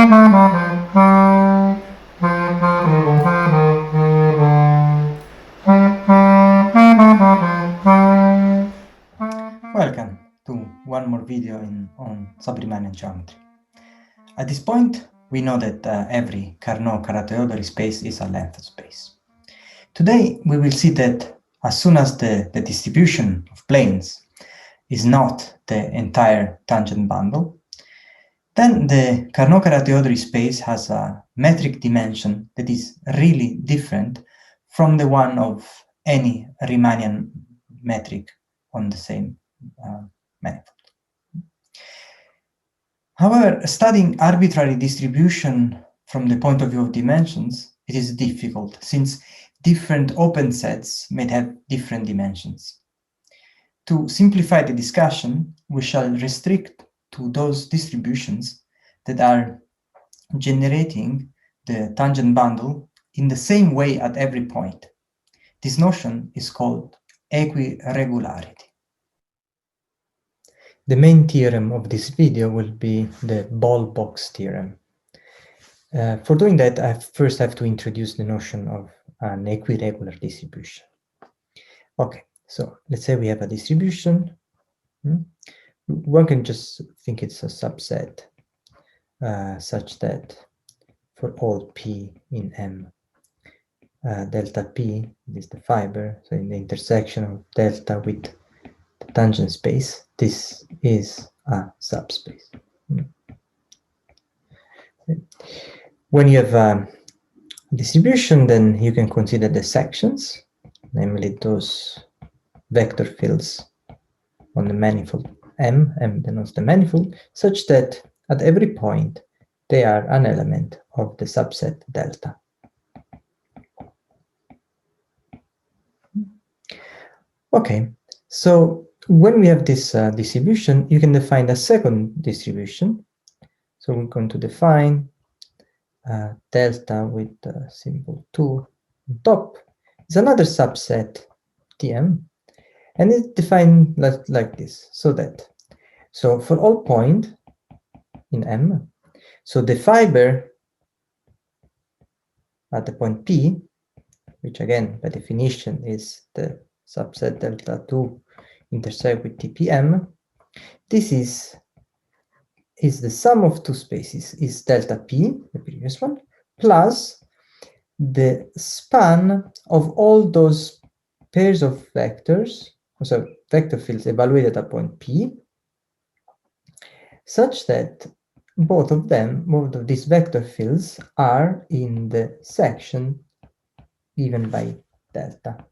Welcome to one more video on subRiemannian geometry. At this point, we know that every Carnot-Karateodori space is a length space. Today, we will see that as soon as the distribution of planes is not the entire tangent bundle, then the Carnot-Karateodori space has a metric dimension that is really different from the one of any Riemannian metric on the same manifold. However, studying arbitrary distribution from the point of view of dimensions, it is difficult since different open sets may have different dimensions. To simplify the discussion, we shall restrict to those distributions that are generating the tangent bundle in the same way at every point. This notion is called equiregularity. The main theorem of this video will be the ball box theorem. For doing that, I first have to introduce the notion of an equiregular distribution. Okay, so let's say we have a distribution. One can just think it's a subset such that for all p in M, delta p is the fiber, so in the intersection of delta with the tangent space, this is a subspace. When you have a distribution, then you can consider the sections, namely those vector fields on the manifold M denotes the manifold, such that at every point they are an element of the subset delta. Okay, so when we have this distribution, you can define a second distribution. So we're going to define delta with symbol 2 on top. It's another subset Tm, and it's defined like this, so for all point in M, so the fiber at the point P, which again by definition is the subset delta 2 intersect with TPM, this is the sum of two spaces, is delta P, the previous one, plus the span of all those pairs of vectors, so vector fields evaluated at point P, such that both of these vector fields are in the section given by delta.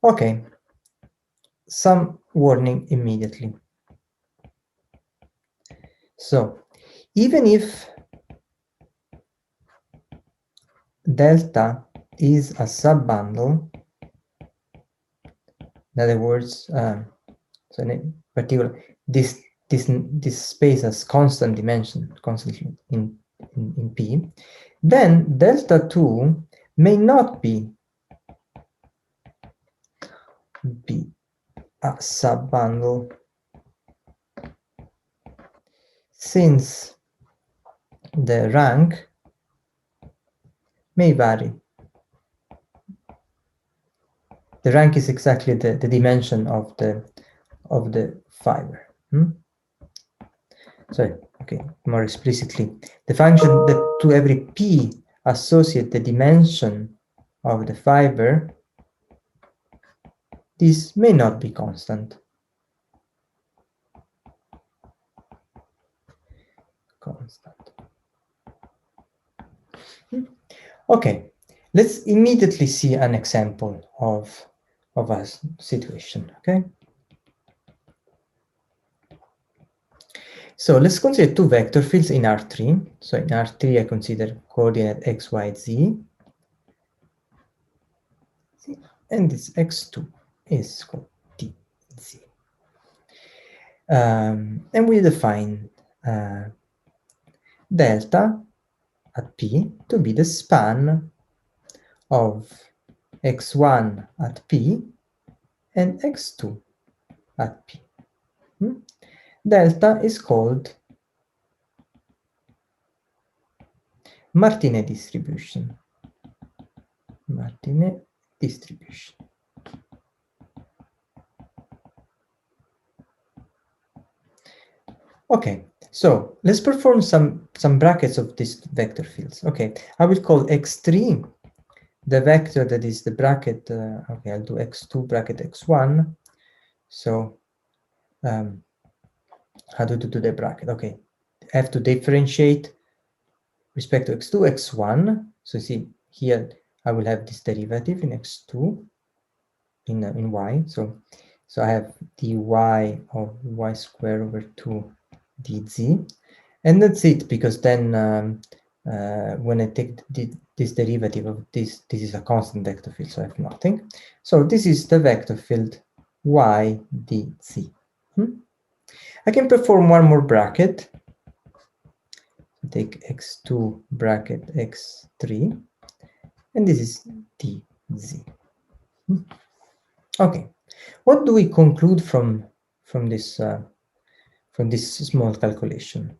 Okay, some warning immediately. So, even if delta is a subbundle, in other words, so in particular, this space has constant dimension, constantly in P, then delta 2 may not be a subbundle, since the rank may vary. The rank is exactly the dimension of the fiber. So, okay, more explicitly, the function that to every p associate the dimension of the fiber, this may not be constant. Okay, let's immediately see an example of a situation, okay? So let's consider two vector fields in R3. So in R3, I consider coordinate x, y, z. And this x2 is called tz. And we define delta at P to be the span of x1 at P and x2 at P. Delta is called Martinet distribution. Martinet distribution. Okay, so let's perform some brackets of these vector fields. Okay, I will call x3 the vector that is the bracket. Okay, I'll do x2 bracket x1. So how to do the bracket? Okay, I have to differentiate respect to x2, x1. So see here, I will have this derivative in x2 in y. So I have dy of y squared over 2 dz, and that's it, because then when I take this derivative of this is a constant vector field, so I have nothing. So this is the vector field y dz. I can perform one more bracket. Take x2 bracket x3, and this is dz. Okay, what do we conclude from this small calculation?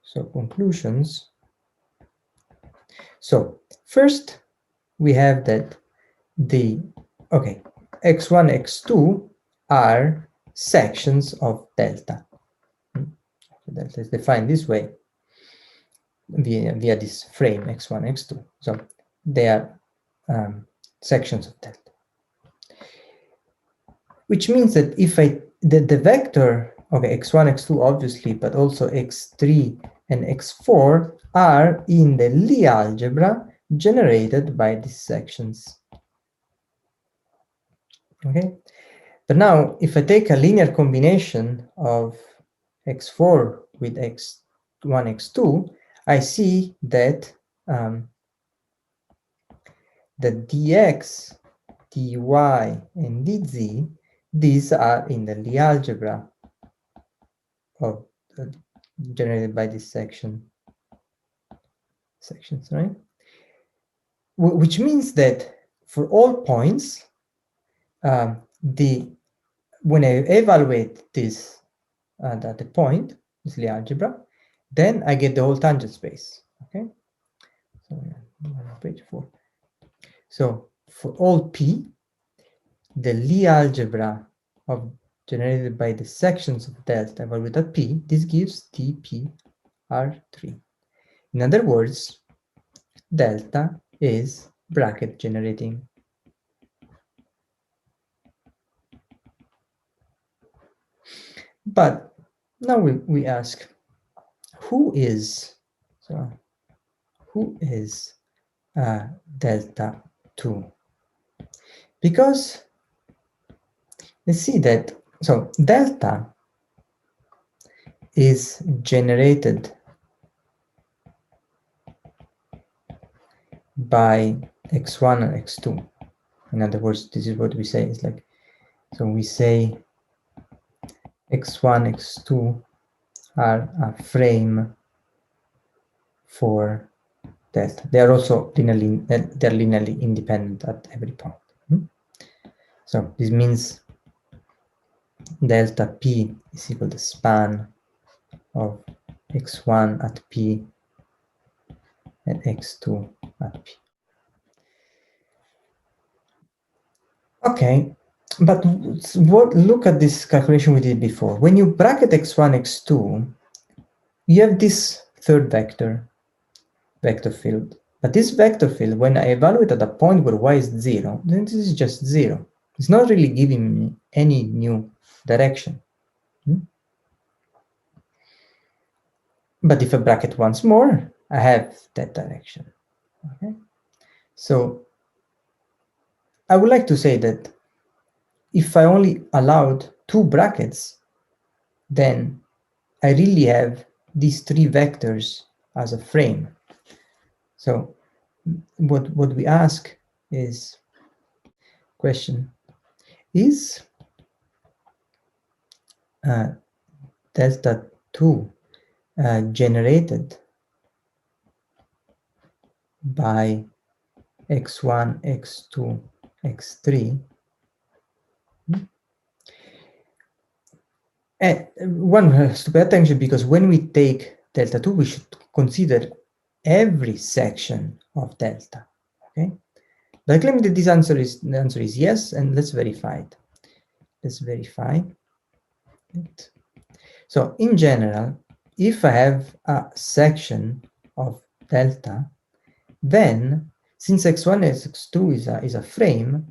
So conclusions. So first we have that x1, x2 are sections of delta. Delta is defined this way via this frame x1, x2. So they are sections of delta, which means that if the vector, okay, x1, x2 obviously, but also x3 and x4 are in the Lie algebra generated by these sections. Okay, but now if I take a linear combination of x4 with x1, x2, I see that the dx, dy, and dz, these are in the Lie algebra of generated by this sections, right? Which means that for all points, when I evaluate this at the point, this Lie algebra, then I get the whole tangent space. Okay, so page 4. So for all p, the Lie algebra of generated by the sections of delta evaluated at p, this gives dpr3. In other words, delta is bracket generating. But now we ask, who is delta 2? Because let's see that, so delta is generated by x1 and x2. In other words, this is what we say. It's like, so we say x1, x2 are a frame for delta. They are also linearly independent at every point. So this means delta p is equal to span of x1 at p and x2 at p. Okay, but look at this calculation we did before. When you bracket x1, x2, you have this third vector field. But this vector field, when I evaluate at a point where y is 0, then this is just 0. It's not really giving me any new direction. But if I bracket once more, I have that direction. Okay, so I would like to say that if I only allowed 2 brackets, then I really have these 3 vectors as a frame. So what we ask is, question, is delta 2 generated by x1, x2, x3? And one has to pay attention, because when we take delta 2, we should consider every section of delta. Okay, but I claim that the answer is yes, and let's verify it. Let's verify it. So in general, if I have a section of delta, then since x1 and x2 is a frame,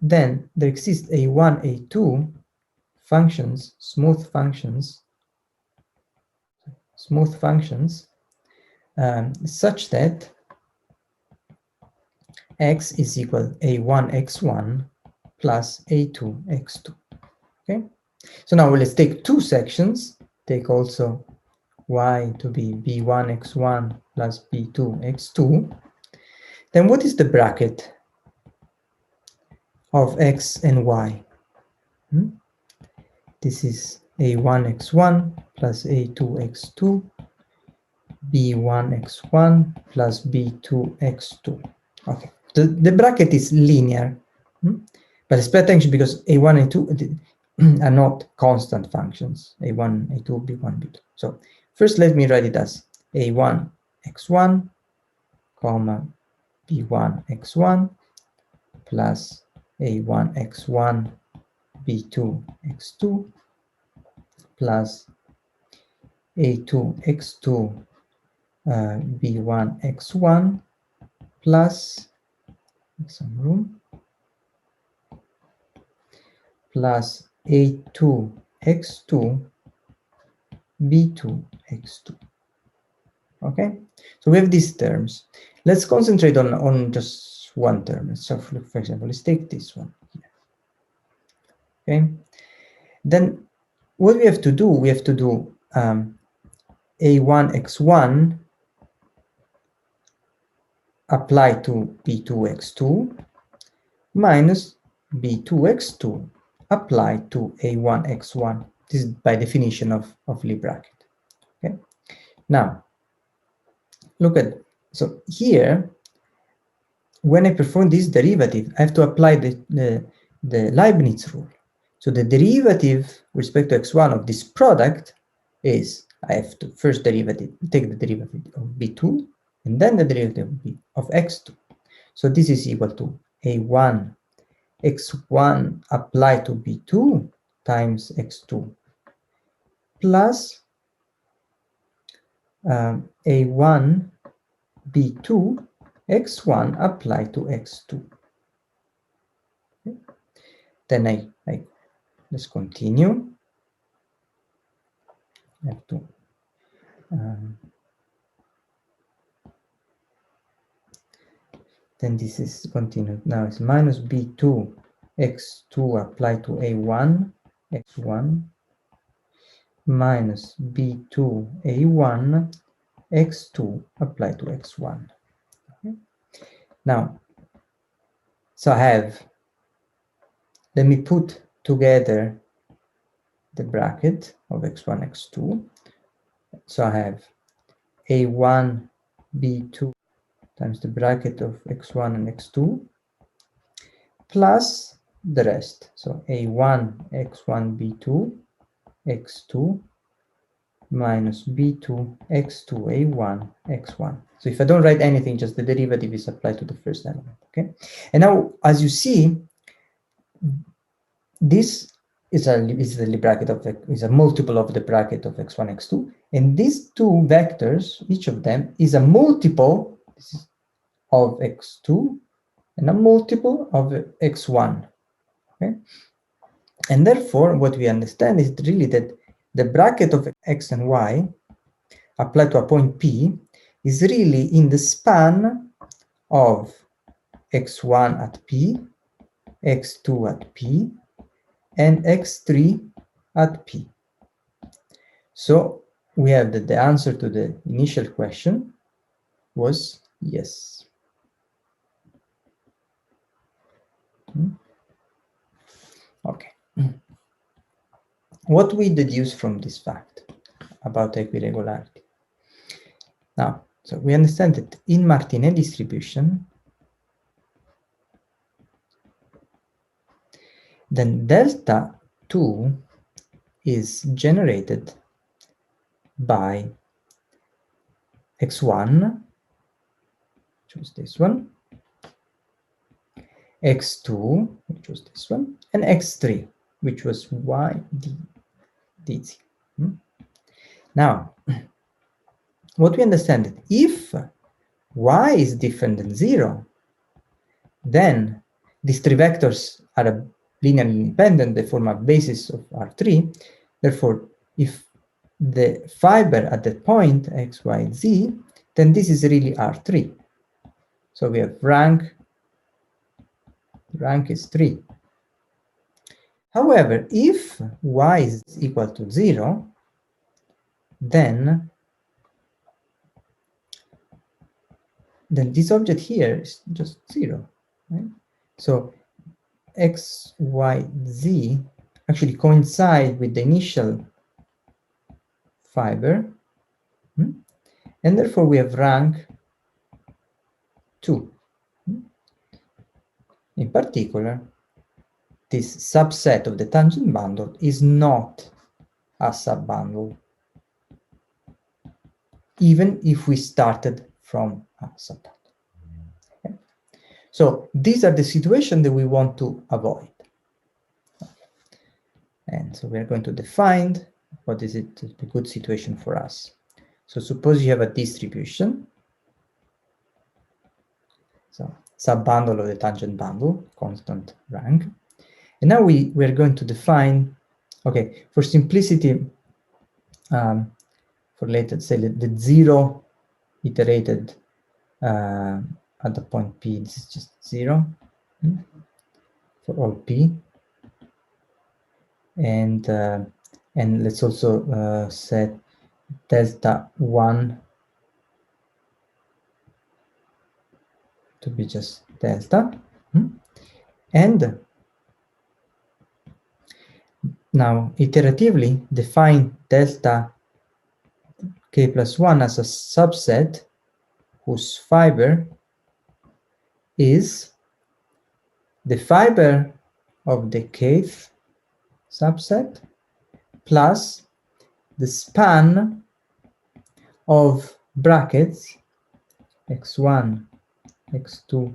then there exists a1, a2 functions, smooth functions, such that x is equal a1 x1 plus a2 x2. Okay, so now let's take two sections, take also y to be b1 x1 plus b2 x2. Then what is the bracket of x and y? This is a1 x1 plus a2 x2, b1 x1 plus b2 x2. Okay, the bracket is linear, but let's pay attention because a1 and 2 are not constant functions, a1, a2, b1, b2. So first let me write it as a1 x1, comma b1 x1 plus a1 x1 b2 x2 plus a2 x2 b1 x1 plus, make some room, plus a2 x2 b2 x2. Okay, so we have these terms. Let's concentrate on just one term. So for example, let's take this one here. Okay, then what we have to do, a1 x1 apply to b2 x2 minus b2 x2 apply to a1 x1. This is by definition of Lie bracket. Okay, now look at, so here when I perform this derivative, I have to apply the Leibniz rule. So the derivative with respect to x1 of this product is, I have to first take the derivative of b2 and then the derivative of x2. So this is equal to a1 x1 applied to b2 times x2 plus a1 b2 x1 applied to x2. Okay. Then let's continue. I have to then this is continued. Now it's minus b2 x2 applied to a1 x1 minus b2 a1 x2 applied to x1. Okay. Now, so I have, let me put together the bracket of x1 x2. So I have a1 b2 times the bracket of x1 and x2 plus the rest. So a1 x1 b2 x2 minus b2 x2 a1 x1. So if I don't write anything, just the derivative is applied to the first element. Okay, and now as you see, this is the bracket of is a multiple of the bracket of x1 x2, and these two vectors, each of them is a multiple of x2 and a multiple of x1. Okay, and therefore what we understand is really that the bracket of x and y applied to a point P is really in the span of x1 at P, x2 at P, and x3 at P. So we have that the answer to the initial question was yes. Okay. What we deduce from this fact about equiregularity? Now, so we understand that in Martinet distribution, then delta 2 is generated by x1 which was this one, x2, which was this one, and x3, which was y dz. Now, what we understand that if y is different than 0, then these three vectors are linearly independent, they form a basis of R3. Therefore, if the fiber at that point, x, y, z, then this is really R3. So we have rank is 3. However, if y is equal to 0, then this object here is just 0, right? So x, y, z actually coincide with the initial fiber, and therefore we have rank 2. In particular, this subset of the tangent bundle is not a subbundle, even if we started from a subbundle. Okay? So these are the situations that we want to avoid. And so we're going to define what is it a good situation for us. So suppose you have a distribution, so subbundle of the tangent bundle, constant rank. And now we're going to define, okay, for simplicity, for later, say the 0 iterated at the point P, this is just 0 for all P. And let's also set delta 1 to be just delta. And now iteratively define delta k plus 1 as a subset whose fiber is the fiber of the kth subset plus the span of brackets x1, x2, ...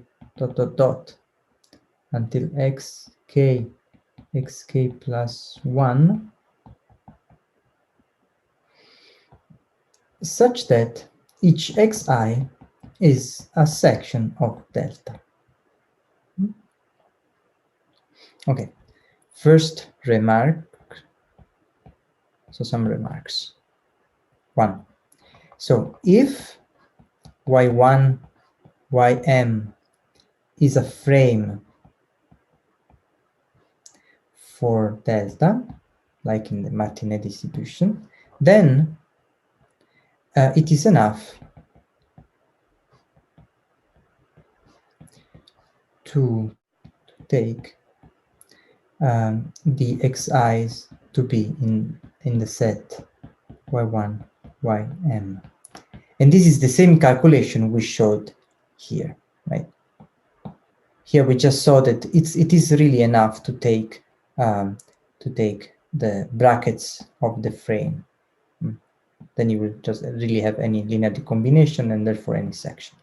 until xk plus 1, such that each xi is a section of delta. Okay, first remark, so some remarks. 1. So if y1, ym is a frame for delta, like in the Martinet distribution, then it is enough to take the xi's to be in the set y1, ym. And this is the same calculation we showed here, right? Here we just saw that it is really enough to take the brackets of the frame. Then you will just really have any linear decombination and therefore any section.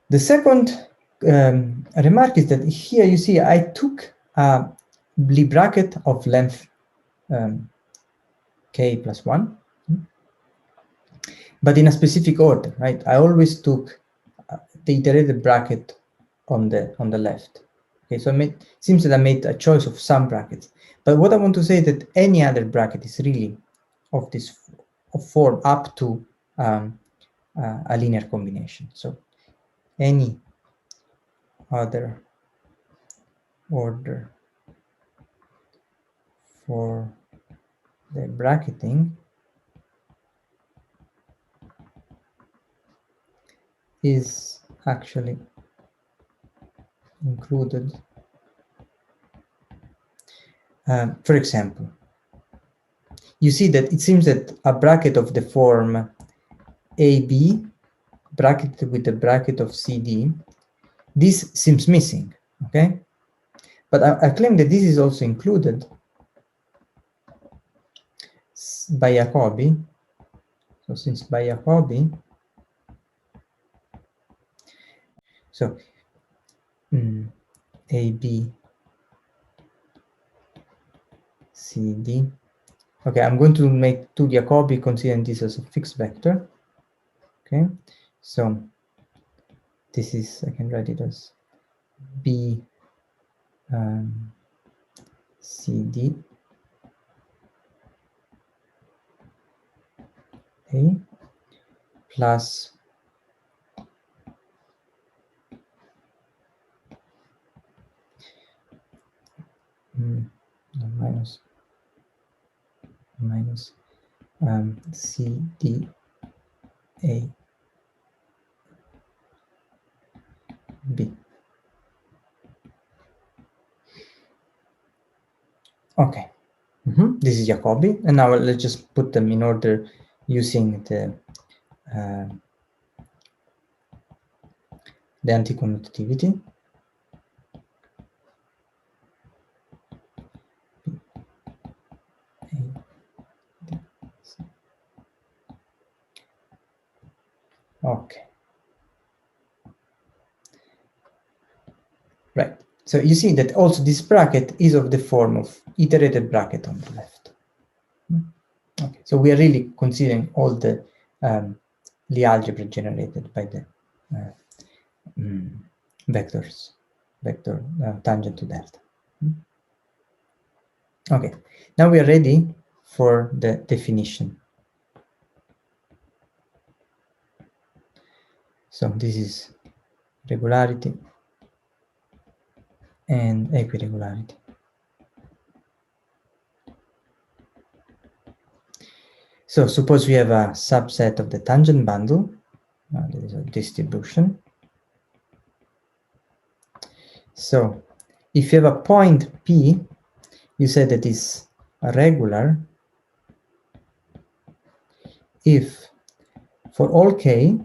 The second remark is that here you see I took a Lie bracket of length k plus 1, but in a specific order, right? I always took the iterated bracket on the left. Okay, so it seems that I made a choice of some brackets, but what I want to say is that any other bracket is really of this form up to a linear combination. So any other order for the bracketing is actually included. For example, you see that it seems that a bracket of the form AB bracketed with the bracket of CD, this seems missing, okay? But I claim that this is also included by Jacobi. So since by Jacobi, So A, B, C, D. Okay, I'm going to make 2 Jacobi considering this as a fixed vector. Okay, so this is, I can write it as B, C, D, A, plus minus C, D, A, B. Okay, this is Jacobi, and now let's just put them in order using the anticommutativity. Okay. Right. So you see that also this bracket is of the form of iterated bracket on the left. Okay. So we are really considering all the Lie algebra generated by the vectors, vector tangent to delta. Okay. Now we are ready for the definition. So this is regularity and equiregularity. So suppose we have a subset of the tangent bundle. There is a distribution. So if you have a point P, you say that is regular if for all k,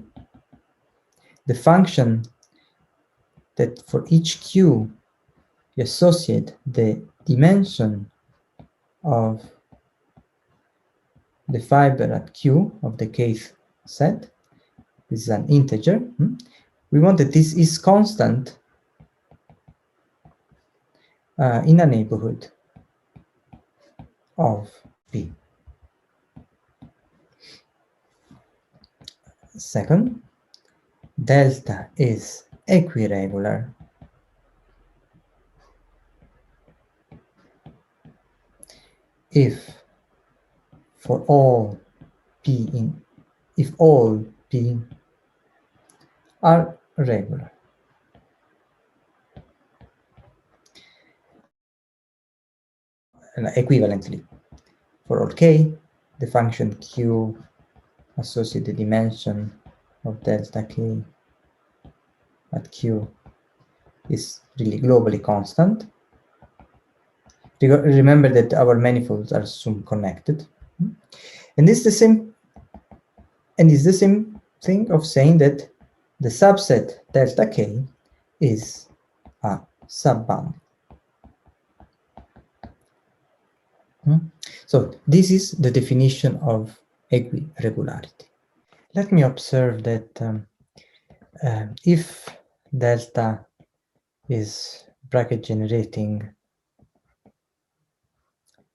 the function that for each q you associate the dimension of the fiber at q of the kth set, this is an integer, we want that this is constant in a neighborhood of P. Second, delta is equiregular if for all P if all P are regular. And equivalently, for all k, the function q associate the dimension of delta k at q is really globally constant. Remember that our manifolds are soon connected. And it's the same thing of saying that the subset delta k is a subbundle. So this is the definition of equiregularity. Let me observe that if delta is bracket generating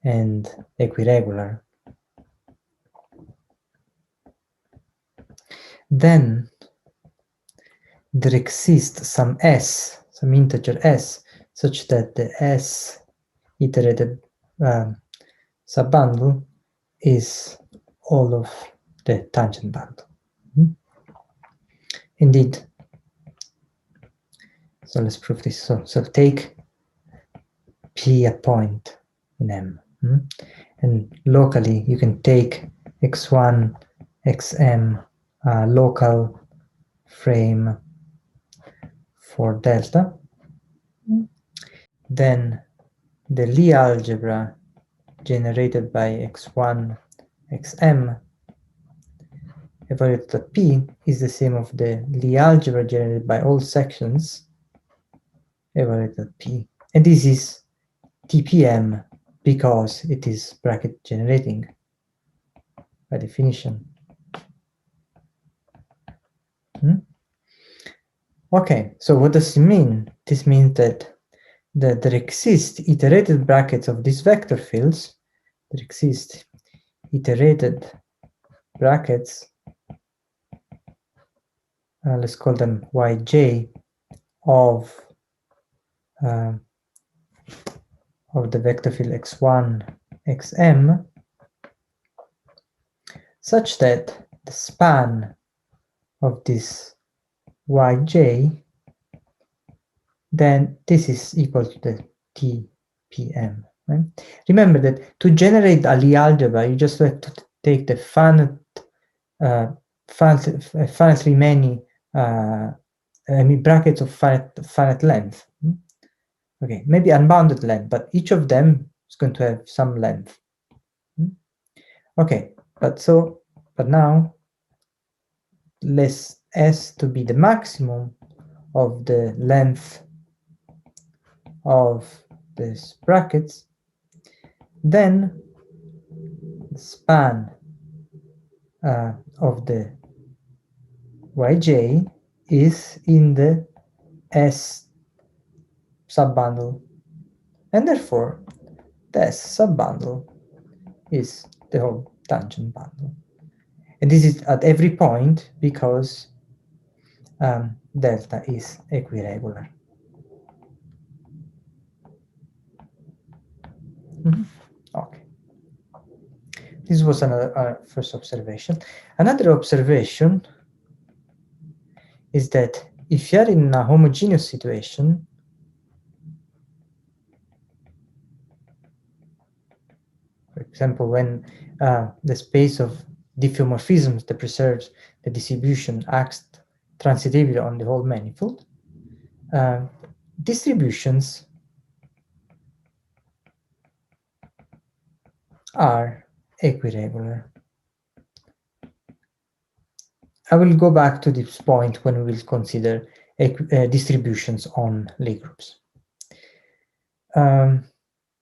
and equiregular, then there exists some s, some integer s, such that the s iterated subbundle is all of the tangent bundle. Indeed. So let's prove this. So take P a point in M. And locally, you can take x1, xm, local frame for delta. Then the Lie algebra generated by x1, xm evaluated at P is the same of the Lie algebra generated by all sections evaluated at P. And this is TPM because it is bracket generating by definition. Okay, so what does it mean? This means that there exist iterated brackets of these vector fields. There exist iterated brackets, let's call them yj, of the vector field x1, xm, such that the span of this yj, then this is equal to the tpm. Right? Remember that to generate a Lie algebra, you just have to take the finitely many brackets of finite length. Okay, maybe unbounded length, but each of them is going to have some length. Okay, but now let's S to be the maximum of the length of these brackets, then the span of the yj is in the S subbundle, and therefore the S subbundle is the whole tangent bundle. And this is at every point because delta is equiregular. Okay. This was our first observation. Another observation is that if you are in a homogeneous situation, for example, when the space of diffeomorphisms that preserves the distribution acts transitively on the whole manifold, distributions are equiregular. I will go back to this point when we will consider distributions on Lie groups.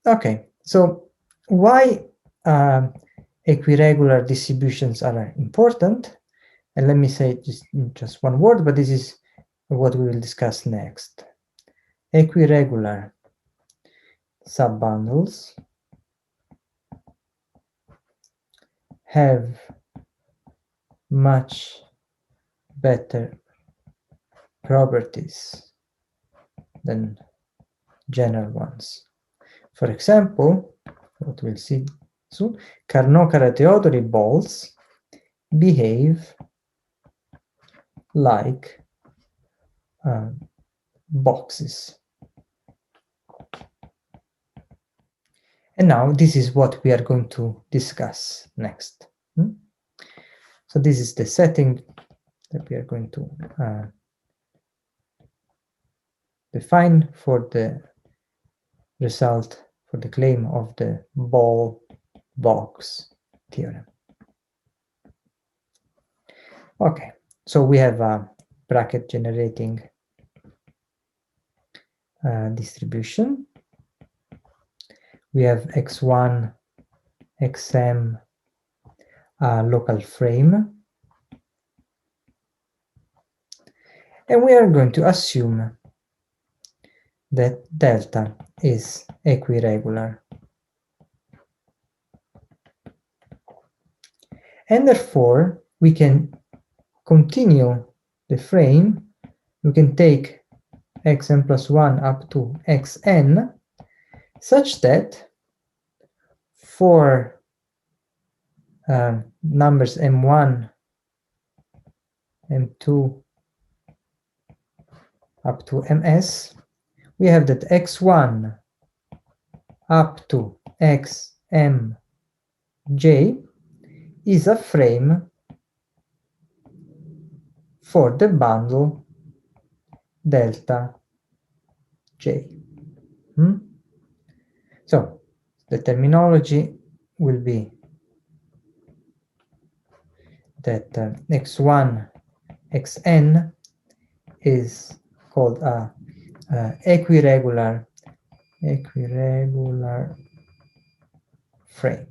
Okay, so why equiregular distributions are important? And let me say just one word, but this is what we will discuss next. Equiregular subbundles have much better properties than general ones. For example, what we'll see soon, Carnot-Karateodori balls behave like boxes. And now this is what we are going to discuss next. So this is the setting that we are going to define for the result, for the claim of the ball box theorem. Okay, so we have a bracket generating distribution. We have x1, xm, local frame. And we are going to assume that delta is equiregular. And therefore, we can continue the frame. We can take xn plus 1 up to xn, such that for numbers m1, m2, up to ms, we have that x1 up to xmj is a frame for the bundle delta j. So the terminology will be that x1, xn is called a equiregular frame.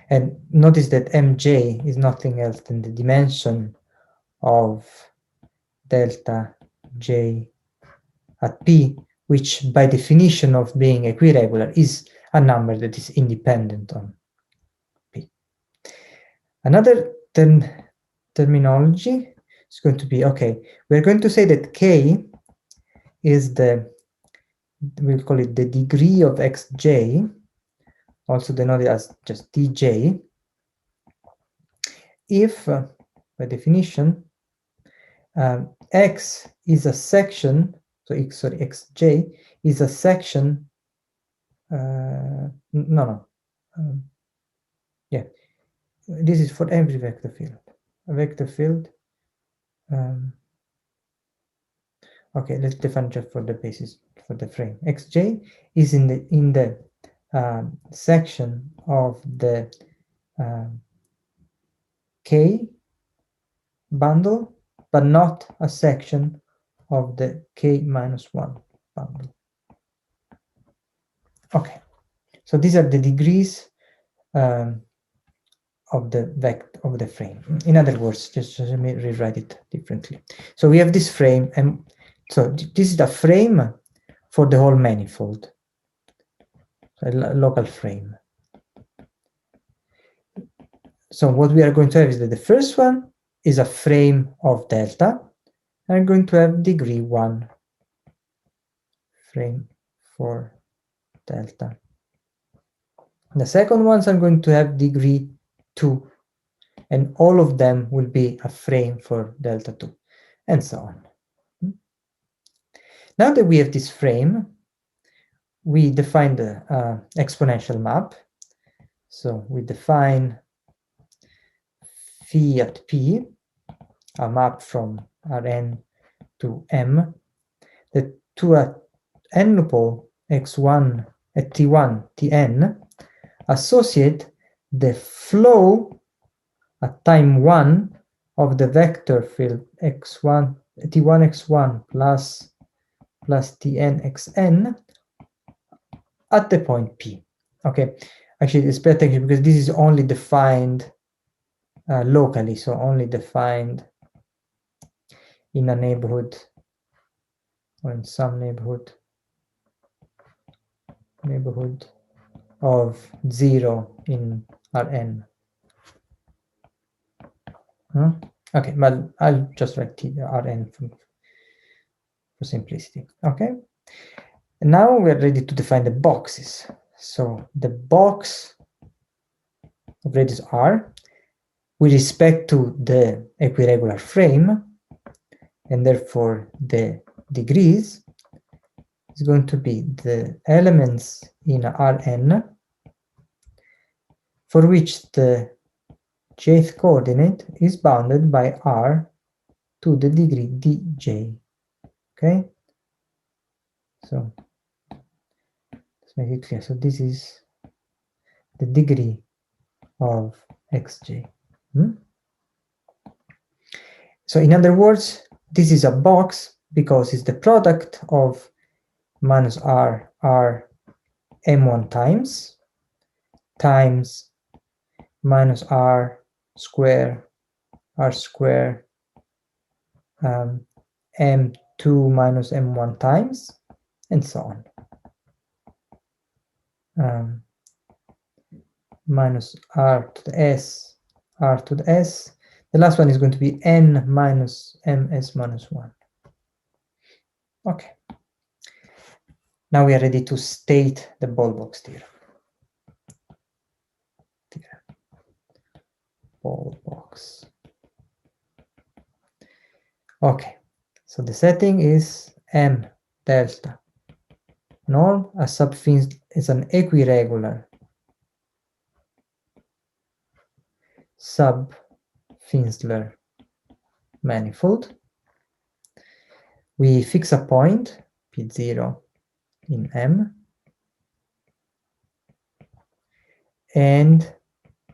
And notice that mj is nothing else than the dimension of delta j at p, which by definition of being equiregular is a number that is independent on p. Another terminology is going to be, okay, we're going to say that k is we'll call it the degree of xj, also denoted as just dj, if, by definition, x is a section, so xj is a section, yeah, this is for every vector field. A vector field, okay, let's define just for the basis for the frame. Xj is in the section of the K bundle, but not a section of the K minus 1 bundle. Okay, so these are the degrees of the vector of the frame. In other words, just let me rewrite it differently. So we have this frame, and so this is the frame for the whole manifold, so a local frame. So what we are going to have is that the first one is a frame of delta. I'm going to have degree 1 frame for delta. The second ones I'm going to have degree 2, and all of them will be a frame for delta 2, and so on. Now that we have this frame, we define the exponential map. So we define phi at p, a map from Rn to M, that to a n-tuple x1 at t1, tn, associate the flow at time 1 of the vector field x1, t1 x1 plus tn xn at the point P. Okay, actually it's better because this is only defined locally, so only defined in a neighborhood or in some neighborhood of 0 in Rn. Okay, but I'll just write Rn for simplicity. Okay, and now we're ready to define the boxes. So the box of radius r with respect to the equiregular frame, and therefore the degrees, is going to be the elements in Rn for which the jth coordinate is bounded by r to the degree dj. Okay, so let's make it clear. So this is the degree of xj. So in other words, this is a box because it's the product of minus r m1 times minus r square m2 minus m1 times, and so on. Minus r to the s, The last one is going to be n minus ms minus 1. Okay. Now we are ready to state the ball box theorem. Ball box. Okay, so the setting is M delta norm as is an equiregular sub-Finsler manifold. We fix a point P0 in M, and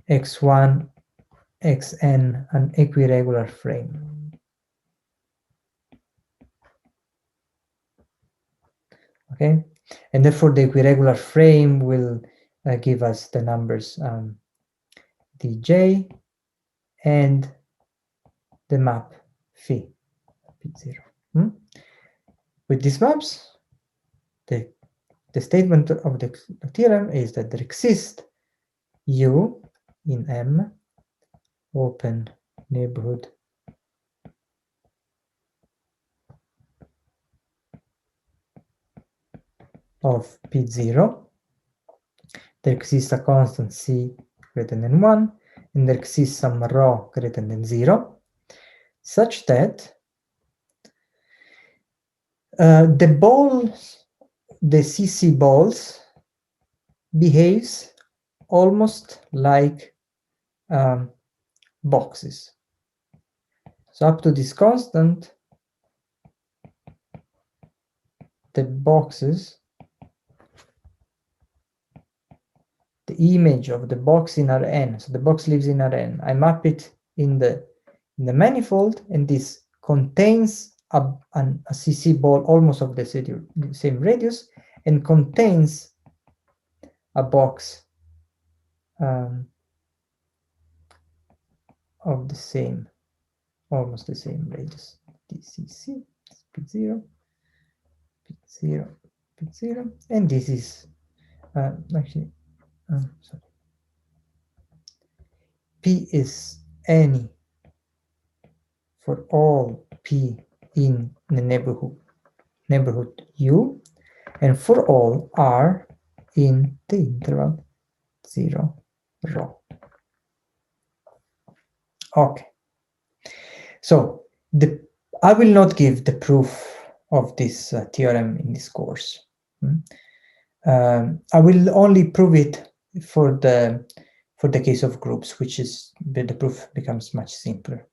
x1, xn, an equiregular frame. Okay, and therefore the equiregular frame will give us the numbers Tj and the map phi P0. With these maps, the statement of the theorem is that there exists U in M open neighborhood of P0. There exists a constant C greater than 1, and there exists some rho greater than 0, such that the balls, the CC balls, behaves almost like boxes. So up to this constant, the boxes, the image of the box in Rn, so the box lives in Rn, I map it in the manifold, and this contains a CC ball almost of the same radius, and contains a box of the same, almost the same radius. DCC, P0, P0, P0, and this is actually, sorry. P is any for all P in the neighborhood U, and for all R in the interval 0 rho. Okay. So I will not give the proof of this theorem in this course. I will only prove it for the case of groups, which is the proof becomes much simpler.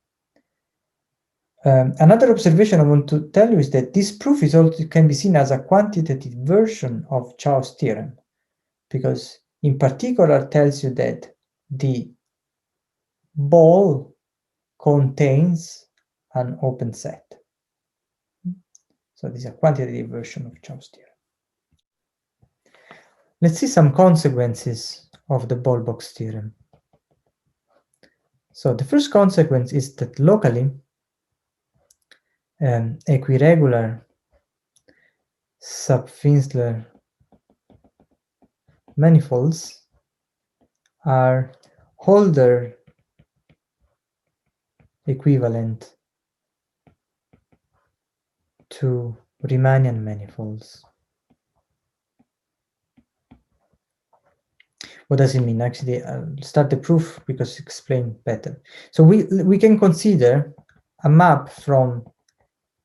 Another observation I want to tell you is that this proof is also can be seen as a quantitative version of Chau's theorem, because in particular tells you that the ball contains an open set. So this is a quantitative version of Chau's theorem. Let's see some consequences of the ball box theorem. So the first consequence is that locally equiregular sub-Finsler manifolds are Hölder equivalent to Riemannian manifolds. What does it mean? Actually, I'll start the proof because it's explained better. So we can consider a map from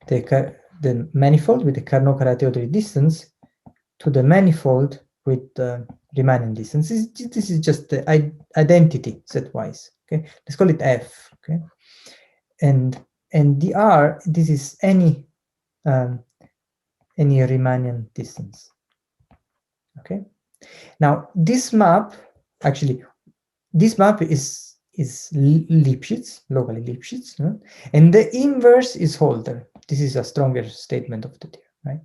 the manifold with the Carnot-Carré-Theodori distance to the manifold with the Riemannian distance. This is just the identity setwise. Okay, let's call it F. Okay, and the R, this is any Riemannian distance. Okay, now this map, actually, this map is Lipschitz, locally Lipschitz, no? And the inverse is Hölder. This is a stronger statement of the theorem, right?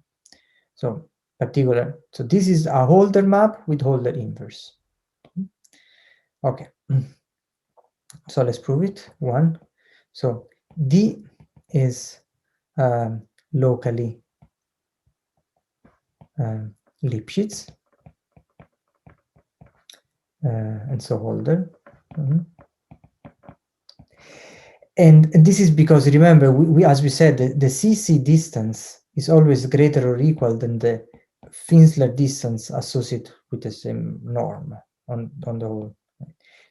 So particular, so this is a Hölder map with Hölder inverse. Okay, so let's prove it. One, so D is locally Lipschitz, and so Hölder. And this is because, remember, we as we said, the CC distance is always greater or equal than the Finsler distance associated with the same norm on the whole.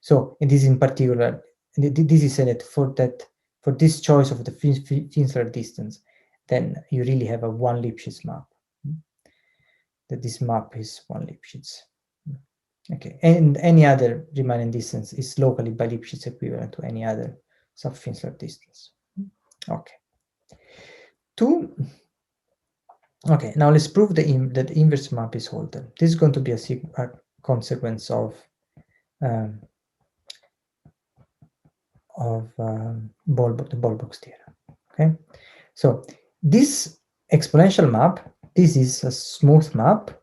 So, and this in particular, this is said for this choice of the Finsler distance, then you really have a one Lipschitz map. That this map is one Lipschitz. Okay, and any other Riemannian distance is locally by Lipschitz equivalent to any other sub-Finsler distance. Okay. Two. Okay, now let's prove that the inverse map is Hölder. This is going to be a consequence of the ball box theorem. Okay, so this exponential map, this is a smooth map,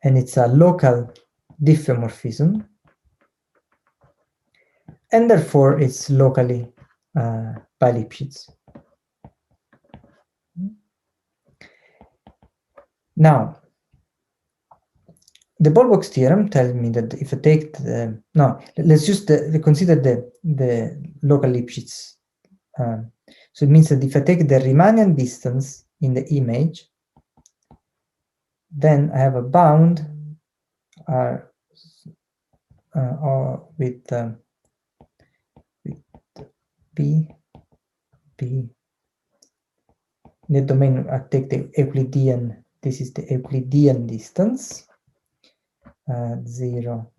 and it's a local diffeomorphism and therefore it's locally by Lipschitz. Now, the Boolbox theorem tells me that if I take the, no, let's just consider the local Lipschitz. So it means that if I take the Riemannian distance in the image, then I have a bound or with B in the domain. I take the Euclidean. This is the Euclidean distance. 0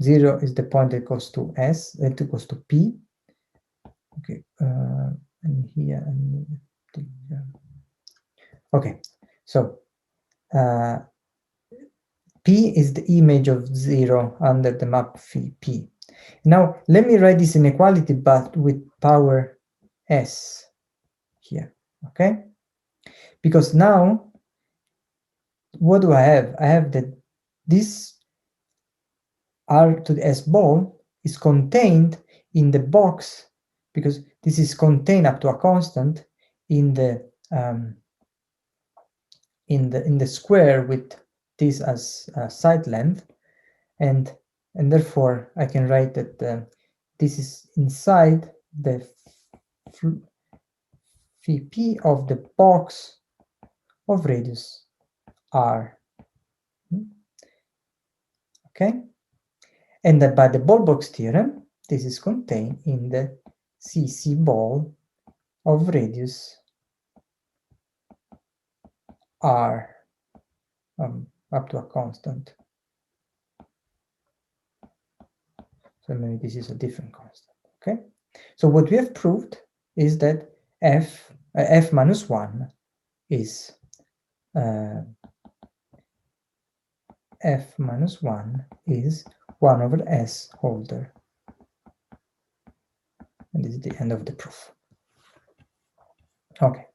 is the point that goes to S, that goes to P. Okay, and here, okay, so P is the image of 0 under the map phi P. Now let me write this inequality, but with power S here, okay? Because now, what do I have? I have that this R to the S ball is contained in the box, because this is contained up to a constant in the square with this as side length, and therefore I can write that this is inside the phi P of the box of radius R. Okay, and that by the Boolbox theorem, this is contained in the CC ball of radius R up to a constant. So maybe this is a different constant. Okay, so what we have proved is that f minus 1 is f minus 1 is 1 over S Hölder. And this is the end of the proof. Okay.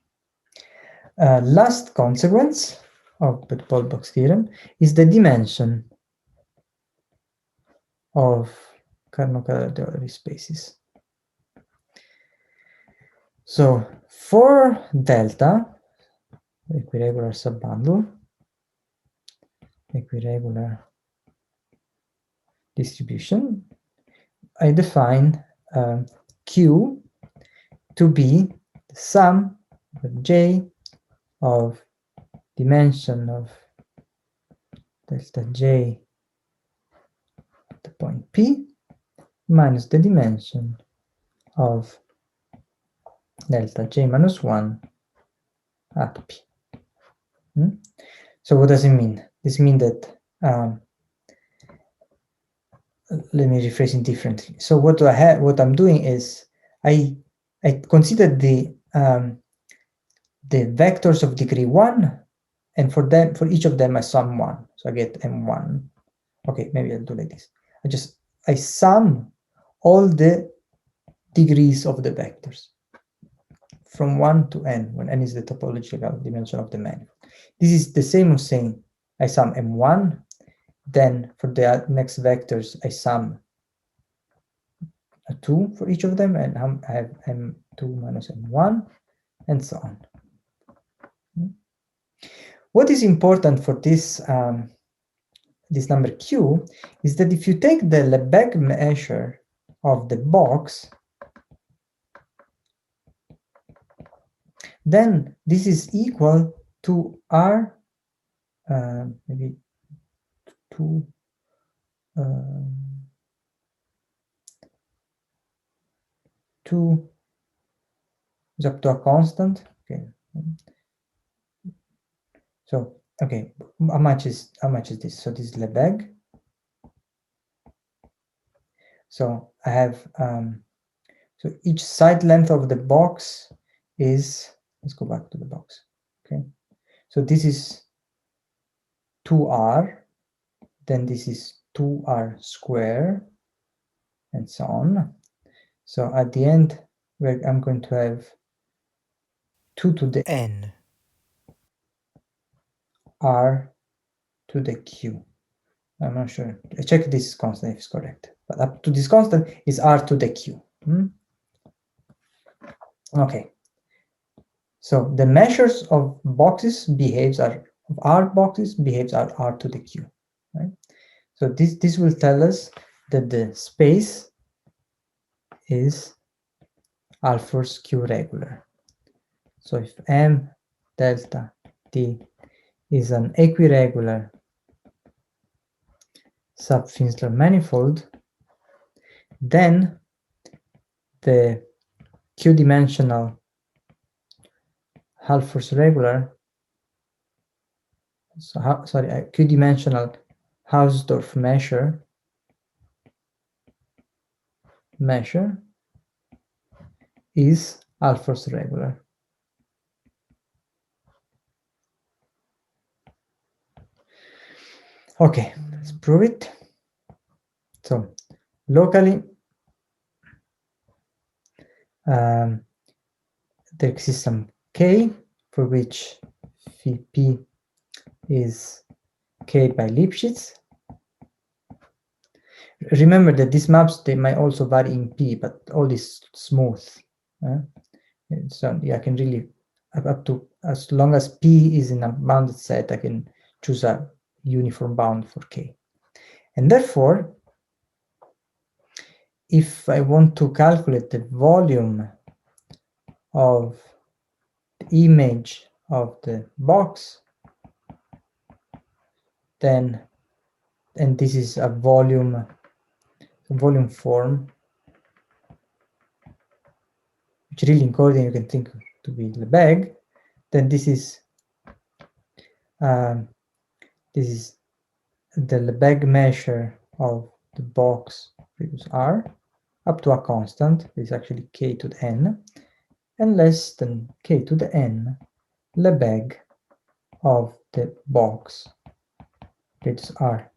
Last consequence of the Boolbox theorem is the dimension of Carnot-Cagliari spaces. So for delta, equiregular subbundle, equiregular distribution, I define Q to be the sum of J of dimension of delta J at the point P minus the dimension of delta J minus 1 at P. So what does it mean? This means that, let me rephrase it differently. So what I'm doing is I consider the vectors of degree 1, and for each of them I sum 1. So I get M1. Okay, maybe I'll do like this. I sum all the degrees of the vectors from 1 to n, when n is the topological dimension of the manifold. This is the same as saying I sum M1, then for the next vectors I sum a 2 for each of them, and I have M2 minus M1, and so on. What is important for this this number Q is that if you take the Lebesgue measure of the box, then this is equal to R, maybe 2, is up to a constant. Okay. So okay, how much is this? So this is Lebesgue. So I have so each side length of the box is, let's go back to the box. Okay, so this is 2R, then this is 2R square, and so on. So at the end, I'm going to have 2 to the n R to the Q. I'm not sure. I check this constant if it's correct. But up to this constant is R to the Q. Okay. So the measures of boxes behaves are of R boxes behaves are R to the Q, right? So this will tell us that the space is Alfors Q regular. So if M delta T is an equiregular sub-Finsler manifold, then the Q-dimensional Alfors regular, Q-dimensional Hausdorff measure is Alfors regular. Okay, let's prove it. So locally, there exists some K for which phi P is K by Lipschitz. Remember that these maps, they might also vary in P, but all is smooth. So yeah, I can really, up to, as long as P is in a bounded set, I can choose a uniform bound for K. And therefore, if I want to calculate the volume of the image of the box, then, and this is a volume form, which really in coding you can think to be Lebesgue, then this is the Lebesgue measure of the box previous R up to a constant, is actually K to the N, and less than K to the N Lebesgue of the box previous R.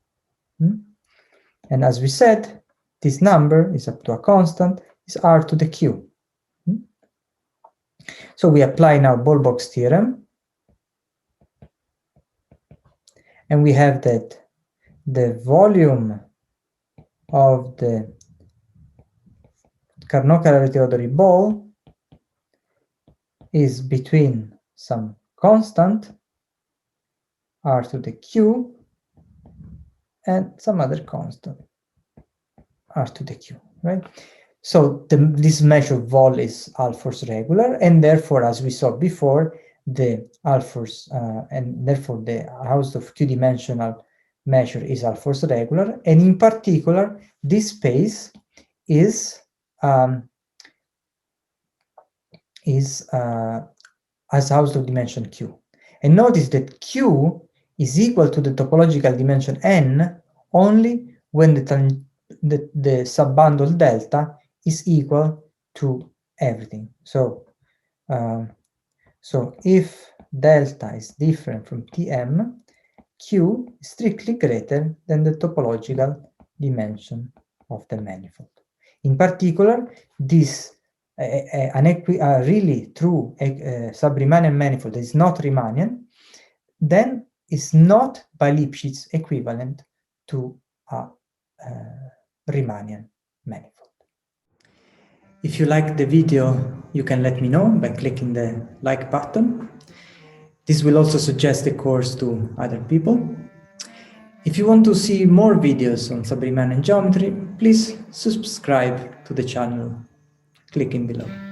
And as we said, this number is up to a constant, is R to the Q. So we apply now ball-box theorem, and we have that the volume of the Carnot-Calarity-Odori ball is between some constant R to the Q and some other constant R to the Q, right? So this measure vol is Alfors regular, and therefore, as we saw before, the Alfors and therefore the Hausdorff Q-dimensional measure is Alfors regular, and in particular, this space is as Hausdorff dimension Q. And notice that Q is equal to the topological dimension N only when the subbundle delta is equal to everything. So, so if delta is different from Tm, Q is strictly greater than the topological dimension of the manifold. In particular, this a really true subRiemannian manifold that is not Riemannian, then is not by Lipschitz equivalent to a Riemannian manifold. If you like the video, you can let me know by clicking the like button. This will also suggest the course to other people. If you want to see more videos on subRiemannian geometry, please subscribe to the channel clicking below.